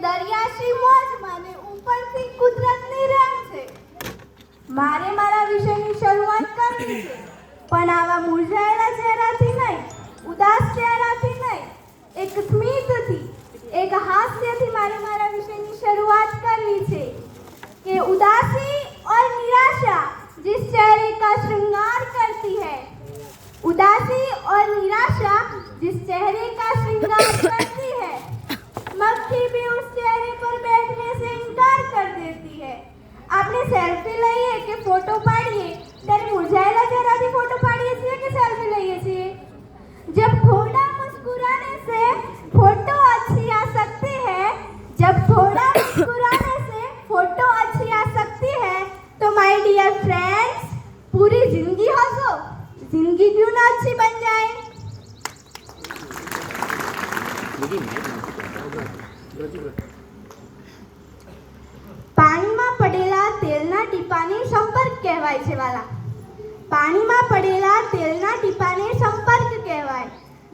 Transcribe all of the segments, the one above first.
દરિયાશી મોજમાં ને ઉપરથી કુદરતની રેમ છે. મારે મારા વિષયની શરૂઆત કરવી છે, પણ આવા મૂંઝાયેલા ચહેરાથી નહીં, ઉદાસ ચહેરાથી નહીં, એક સ્મિતથી, એક હાસ્યથી મારે મારા વિષયની શરૂઆત કરવી છે कि उदासी और निराशा जिस चेहरे का श्रृंगार करती है, उदासी और निराशा जिस चेहरे का श्रृंगार करती है, मक्खी भी उस चेहरे पर बैठने से इनकार कर देती है. आपने सेल्फी લઈએ કે ફોટો પાડીએ ત્યારે મુરझाएला चेहराથી ફોટો પાડીએ છીએ કે સેલ્ફી લઈએ છીએ? जब थोड़ा मुस्कुराने से फोटो अच्छी आ सकती है, जब थोड़ा मुस्कुराने से फोटो अच्छी आ सकती है, तो माय डियर फ्रेंड्स, पूरी जिंदगी हंसो, जिंदगी क्यों ना अच्छी बन जाए. પાણીમાં પડેલા તેલના ટીપાને સંપર્ક કહેવાય છે વાલા. પાણીમાં પડેલા તેલના ટીપાને સંપર્ક કહેવાય,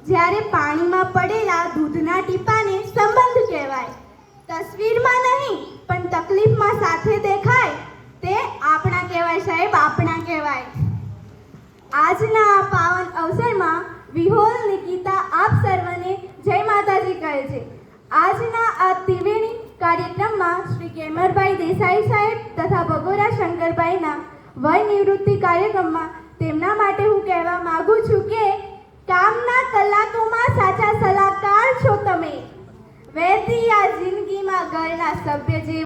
જ્યારે પાણીમાં પડેલા દૂધના ટીપાને સંબંધ કહેવાય. તસવીરમાં નહીં પણ તકલીફમાં સાથે દેખાય તે આપણા કહેવાય સાહેબ, આપણા કહેવાય. આજના આ પાવન અવસરમાં વિહોલ નિકિતા આપ સર્વને જય માતાજી કહે છે. આજના આ ત્રિવેણી કાર્યક્રમમાં શ્રી કેમરભાઈ દેસાઈ સાહેબ તથા ભગોરા શંકરભાઈના વય નિવૃત્તિ કાર્યક્રમમાં તેમના માટે હું કહેવા માંગુ છું કે કામના કલાકોમાં સાચા સલાહકાર છો તમે. વહેતી આ જિંદગીમાં ઘરના સભ્ય જેવા